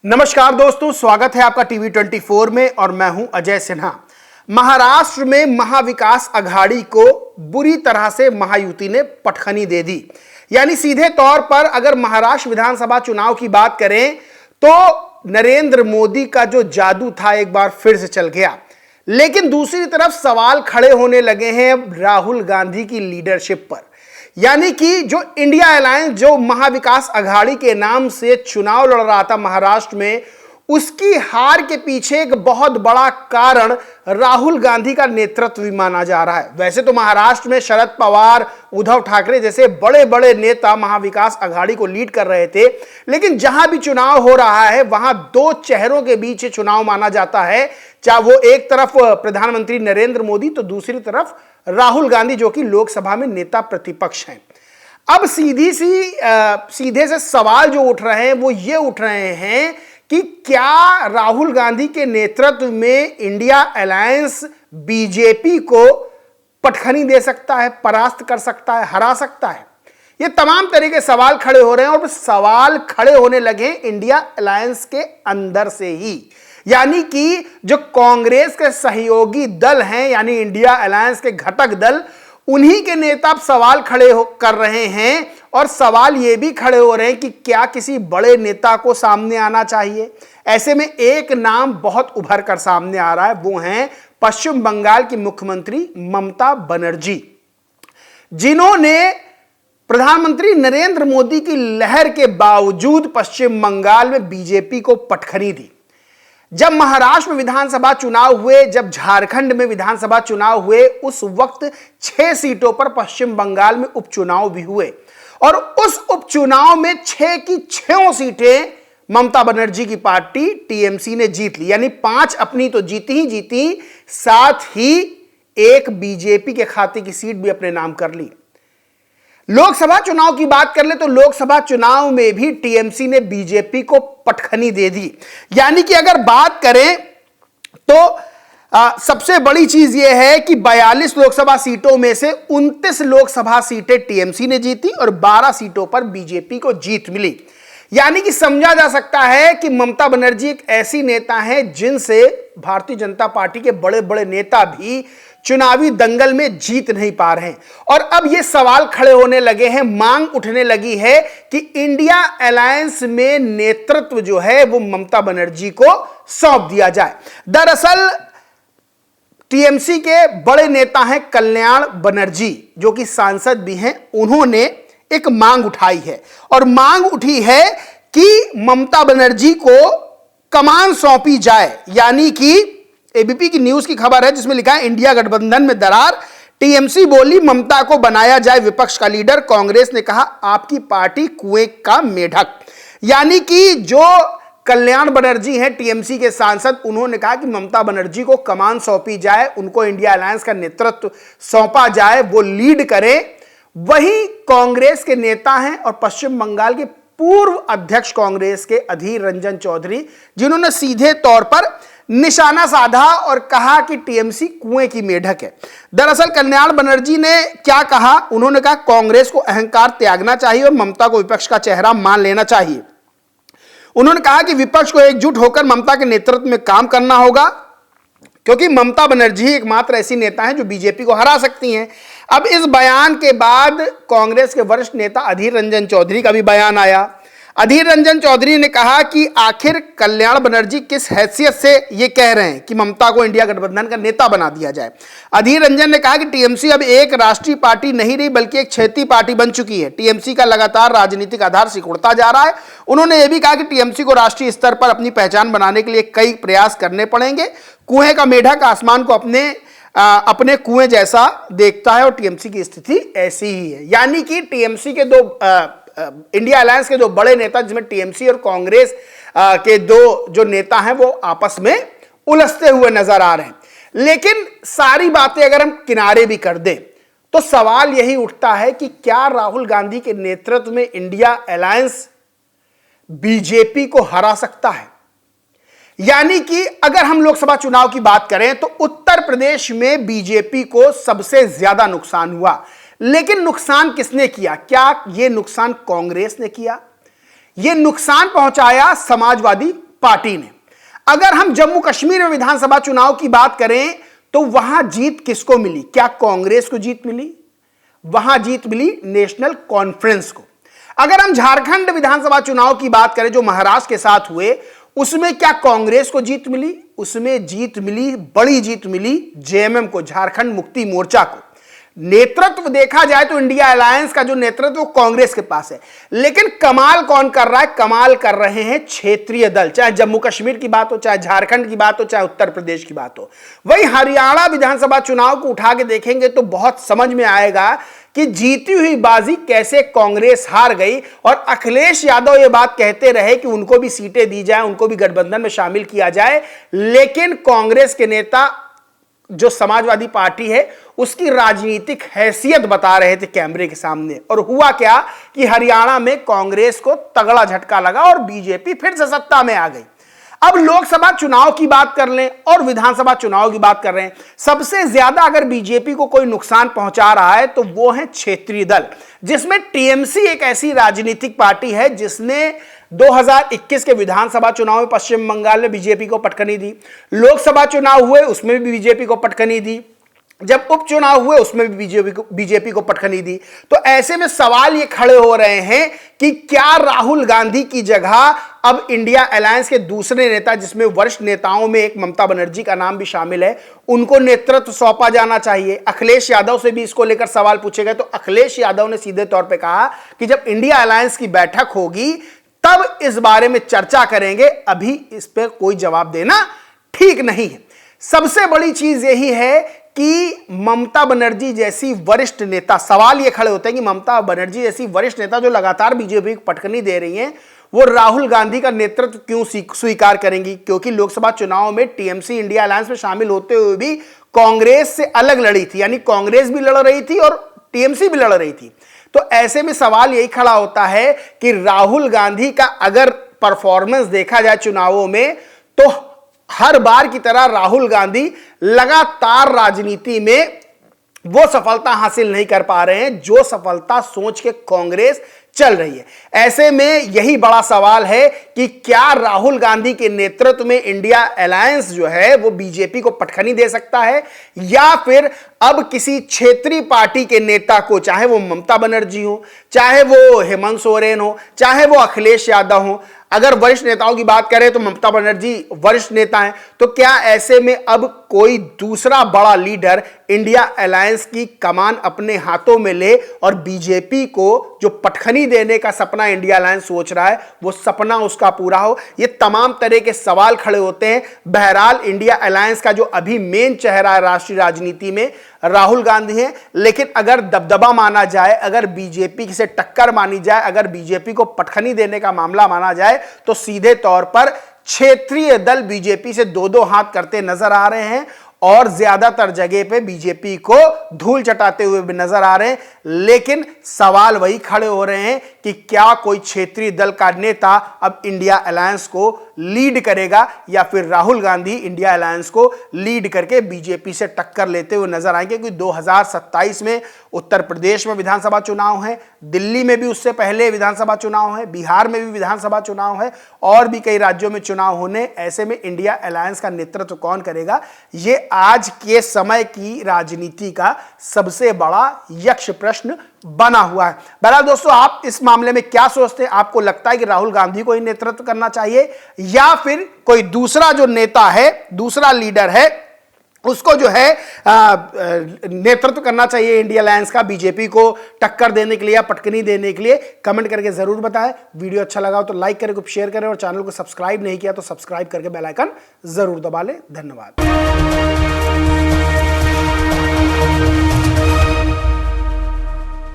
नमस्कार दोस्तों, स्वागत है आपका टीवी 24 में और मैं हूं अजय सिन्हा। महाराष्ट्र में महाविकास अघाड़ी को बुरी तरह से महायुति ने पटखनी दे दी। यानी सीधे तौर पर अगर महाराष्ट्र विधानसभा चुनाव की बात करें तो नरेंद्र मोदी का जो जादू था एक बार फिर से चल गया। लेकिन दूसरी तरफ सवाल खड़े होने लगे हैं राहुल गांधी की लीडरशिप पर। यानी कि जो इंडिया अलायंस जो महाविकास अघाड़ी के नाम से चुनाव लड़ रहा था महाराष्ट्र में, उसकी हार के पीछे एक बहुत बड़ा कारण राहुल गांधी का नेतृत्व भी माना जा रहा है। वैसे तो महाराष्ट्र में शरद पवार, उद्धव ठाकरे जैसे बड़े बड़े नेता महाविकास अघाड़ी को लीड कर रहे थे, लेकिन जहां भी चुनाव हो रहा है वहां दो चेहरों के बीच चुनाव माना जाता है। चाहे वो एक तरफ प्रधानमंत्री नरेंद्र मोदी तो दूसरी तरफ राहुल गांधी जो कि लोकसभा में नेता प्रतिपक्ष हैं। अब सीधे से सवाल जो उठ रहे हैं वो ये उठ रहे हैं कि क्या राहुल गांधी के नेतृत्व में इंडिया अलायंस बीजेपी को पटखनी दे सकता है, परास्त कर सकता है, हरा सकता है? ये तमाम तरह के सवाल खड़े हो रहे हैं और सवाल खड़े होने लगे इंडिया अलायंस के अंदर से ही। यानी कि जो कांग्रेस के सहयोगी दल हैं, यानी इंडिया अलायंस के घटक दल, उन्हीं के नेता अब सवाल कर रहे हैं और सवाल ये भी खड़े हो रहे हैं कि क्या किसी बड़े नेता को सामने आना चाहिए। ऐसे में एक नाम बहुत उभर कर सामने आ रहा है, वो हैं पश्चिम बंगाल की मुख्यमंत्री ममता बनर्जी, जिन्होंने प्रधानमंत्री नरेंद्र मोदी की लहर के बावजूद पश्चिम बंगाल में बीजेपी को पटखनी दी। जब महाराष्ट्र में विधानसभा चुनाव हुए, जब झारखंड में विधानसभा चुनाव हुए, उस वक्त 6 सीटों पर पश्चिम बंगाल में उपचुनाव भी हुए और उस उपचुनाव में 6 की 6 सीटें ममता बनर्जी की पार्टी टीएमसी ने जीत ली। यानी 5 अपनी तो जीती ही जीती, साथ ही एक बीजेपी के खाते की सीट भी अपने नाम कर ली। लोकसभा चुनाव की बात कर ले तो लोकसभा चुनाव में भी टीएमसी ने बीजेपी को पटखनी दे दी। यानी कि अगर बात करें तो सबसे बड़ी चीज यह है कि 42 लोकसभा सीटों में से 29 लोकसभा सीटें टीएमसी ने जीती और 12 सीटों पर बीजेपी को जीत मिली। यानी कि समझा जा सकता है कि ममता बनर्जी एक ऐसी नेता है जिनसे भारतीय जनता पार्टी के बड़े बड़े नेता भी चुनावी दंगल में जीत नहीं पा रहे हैं। और अब यह सवाल खड़े होने लगे हैं, मांग उठने लगी है कि इंडिया अलायंस में नेतृत्व जो है वो ममता बनर्जी को सौंप दिया जाए। दरअसल टीएमसी के बड़े नेता हैं कल्याण बनर्जी, जो कि सांसद भी हैं, उन्होंने एक मांग उठाई है और मांग उठी है कि ममता बनर्जी को कमान सौंपी जाए। यानी कि एबीपी की न्यूज की खबर है जिसमें लिखा है इंडिया गठबंधन में दरार, टीएमसी बोली ममता को बनाया जाए विपक्ष का लीडर, कांग्रेस ने कहा आपकी पार्टी कुएं का मेढक। यानी कि जो कल्याण बनर्जी हैं टीएमसी के सांसद, उन्होंने कहा कि ममता बनर्जी को कमान सौंपी जाए, उनको इंडिया अलायंस का नेतृत्व सौंपा जाए, वो लीड करें। वही कांग्रेस के नेता हैं और पश्चिम बंगाल के पूर्व अध्यक्ष कांग्रेस के अधीर रंजन चौधरी, जिन्होंने सीधे तौर पर निशाना साधा और कहा कि टीएमसी कुएं की मेढक है। दरअसल कल्याण बनर्जी ने क्या कहा, उन्होंने कहा कांग्रेस को अहंकार त्यागना चाहिए और ममता को विपक्ष का चेहरा मान लेना चाहिए। उन्होंने कहा कि विपक्ष को एकजुट होकर ममता के नेतृत्व में काम करना होगा, क्योंकि ममता बनर्जी एकमात्र ऐसी नेता हैं जो बीजेपी को हरा सकती हैं। अब इस बयान के बाद कांग्रेस के वरिष्ठ नेता अधीर रंजन चौधरी का भी बयान आया। अधीर रंजन चौधरी ने कहा कि आखिर कल्याण बनर्जी किस हैसियत से ये कह रहे हैं कि ममता को इंडिया गठबंधन का नेता बना दिया जाए। अधीर रंजन ने कहा कि टीएमसी अब एक राष्ट्रीय पार्टी नहीं रही बल्कि एक क्षेत्रीय पार्टी बन चुकी है। टीएमसी का लगातार राजनीतिक आधार सिकुड़ता जा रहा है। उन्होंने यह भी कहा कि टीएमसी को राष्ट्रीय स्तर पर अपनी पहचान बनाने के लिए कई प्रयास करने पड़ेंगे। कुएं का मेढक आसमान को अपने कुएं जैसा देखता है और टीएमसी की स्थिति ऐसी ही है। यानी कि टीएमसी के इंडिया अलायंस के दो बड़े नेता, जिसमें टीएमसी और कांग्रेस के दो जो नेता हैं, वो आपस में उलझते हुए नजर आ रहे हैं। लेकिन सारी बातें अगर हम किनारे भी कर दें तो सवाल यही उठता है कि क्या राहुल गांधी के नेतृत्व में इंडिया अलायंस बीजेपी को हरा सकता है? यानी कि अगर हम लोकसभा चुनाव की बात करें तो उत्तर प्रदेश में बीजेपी को सबसे ज्यादा नुकसान हुआ। लेकिन नुकसान किसने किया? क्या यह नुकसान कांग्रेस ने किया? यह नुकसान पहुंचाया समाजवादी पार्टी ने। अगर हम जम्मू कश्मीर में विधानसभा चुनाव की बात करें तो वहां जीत किसको मिली? क्या कांग्रेस को जीत मिली? वहां जीत मिली नेशनल कॉन्फ्रेंस को। अगर हम झारखंड विधानसभा चुनाव की बात करें जो महाराष्ट्र के साथ हुए, उसमें क्या कांग्रेस को जीत मिली? उसमें जीत मिली, बड़ी जीत मिली जेएमएम को, झारखंड मुक्ति मोर्चा को। नेतृत्व देखा जाए तो इंडिया अलायंस का जो नेतृत्व कांग्रेस के पास है, लेकिन कमाल कौन कर रहा है? कमाल कर रहे हैं क्षेत्रीय दल, चाहे जम्मू कश्मीर की बात हो, चाहे झारखंड की बात हो, चाहे उत्तर प्रदेश की बात हो। वही हरियाणा विधानसभा चुनाव को उठा के देखेंगे तो बहुत समझ में आएगा कि जीती हुई बाजी कैसे कांग्रेस हार गई। और अखिलेश यादव ये बात कहते रहे कि उनको भी सीटें दी जाए, उनको भी गठबंधन में शामिल किया जाए, लेकिन कांग्रेस के नेता जो समाजवादी पार्टी है उसकी राजनीतिक हैसियत बता रहे थे कैमरे के सामने। और हुआ क्या कि हरियाणा में कांग्रेस को तगड़ा झटका लगा और बीजेपी फिर से सत्ता में आ गई। अब लोकसभा चुनाव की बात कर लें और विधानसभा चुनाव की बात कर रहे हैं, सबसे ज्यादा अगर बीजेपी को कोई नुकसान पहुंचा रहा है तो वो है क्षेत्रीय दल, जिसमें टीएमसी एक ऐसी राजनीतिक पार्टी है जिसने 2021 के विधानसभा चुनाव में पश्चिम बंगाल में बीजेपी को पटखनी दी, लोकसभा चुनाव हुए उसमें भी बीजेपी को पटखनी दी, जब उपचुनाव हुए उसमें भी बीजेपी को पटखनी दी। तो ऐसे में सवाल ये खड़े हो रहे हैं कि क्या राहुल गांधी की जगह अब इंडिया अलायंस के दूसरे नेता, जिसमें वरिष्ठ नेताओं में एक ममता बनर्जी का नाम भी शामिल है, उनको नेतृत्व सौंपा जाना चाहिए? अखिलेश यादव से भी इसको लेकर सवाल पूछे गए तो अखिलेश यादव ने सीधे तौर पर कहा कि जब इंडिया अलायंस की बैठक होगी तब इस बारे में चर्चा करेंगे, अभी इस पर कोई जवाब देना ठीक नहीं है। सबसे बड़ी चीज यही है कि ममता बनर्जी जैसी वरिष्ठ नेता, सवाल ये खड़े होते हैं कि ममता बनर्जी जैसी वरिष्ठ नेता जो लगातार बीजेपी को पटखनी दे रही हैं, वो राहुल गांधी का नेतृत्व क्यों स्वीकार करेंगी? क्योंकि लोकसभा चुनाव में टीएमसी इंडिया अलायंस में शामिल होते हुए भी कांग्रेस से अलग लड़ी थी, यानी कांग्रेस भी लड़ रही थी और टीएमसी भी लड़ रही थी। तो ऐसे में सवाल यही खड़ा होता है कि राहुल गांधी का अगर परफॉर्मेंस देखा जाए चुनावों में तो हर बार की तरह राहुल गांधी लगातार राजनीति में वो सफलता हासिल नहीं कर पा रहे हैं जो सफलता सोच के कांग्रेस चल रही है। ऐसे में यही बड़ा सवाल है कि क्या राहुल गांधी के नेतृत्व में इंडिया अलायंस जो है वो बीजेपी को पटखनी दे सकता है, या फिर अब किसी क्षेत्रीय पार्टी के नेता को, चाहे वो ममता बनर्जी हो, चाहे वो हेमंत सोरेन हो, चाहे वो अखिलेश यादव हो, अगर वरिष्ठ नेताओं की बात करें तो ममता बनर्जी वरिष्ठ नेता हैं, तो क्या ऐसे में अब कोई दूसरा बड़ा लीडर इंडिया अलायंस की कमान अपने हाथों में ले और बीजेपी को जो पटखनी देने का सपना इंडिया अलायंस सोच रहा है वो सपना उसका पूरा हो? ये तमाम तरह के सवाल खड़े होते हैं। बहरहाल इंडिया अलायंस का जो अभी मेन चेहरा है राष्ट्रीय राजनीति में राहुल गांधी है, लेकिन अगर दबदबा माना जाए, अगर बीजेपी से टक्कर मानी जाए, अगर बीजेपी को पटखनी देने का मामला माना जाए तो सीधे तौर पर क्षेत्रीय दल बीजेपी से दो दो हाथ करते नजर आ रहे हैं और ज्यादातर जगह पे बीजेपी को धूल चटाते हुए भी नजर आ रहे हैं। लेकिन सवाल वही खड़े हो रहे हैं कि क्या कोई क्षेत्रीय दल का नेता अब इंडिया अलायंस को लीड करेगा या फिर राहुल गांधी इंडिया अलायंस को लीड करके बीजेपी से टक्कर लेते हुए नजर आएंगे? क्योंकि 2027 में उत्तर प्रदेश में विधानसभा चुनाव है, दिल्ली में भी उससे पहले विधानसभा चुनाव है, बिहार में भी विधानसभा चुनाव है और भी कई राज्यों में चुनाव होने। ऐसे में इंडिया अलायंस का नेतृत्व कौन करेगा, ये आज के समय की राजनीति का सबसे बड़ा यक्ष प्रश्न बना हुआ है। बहरहाल दोस्तों, आप इस मामले में क्या सोचते हैं? आपको लगता है कि राहुल गांधी को ही नेतृत्व करना चाहिए या फिर कोई दूसरा जो नेता है, दूसरा लीडर है, उसको जो है नेतृत्व करना चाहिए इंडिया अलायंस का बीजेपी को टक्कर देने के लिए या पटकनी देने के लिए? कमेंट करके जरूर बताएं। वीडियो अच्छा लगा हो तो लाइक करें, शेयर करें और चैनल को सब्सक्राइब नहीं किया तो सब्सक्राइब करके बेल आइकन जरूर दबा लें। धन्यवाद।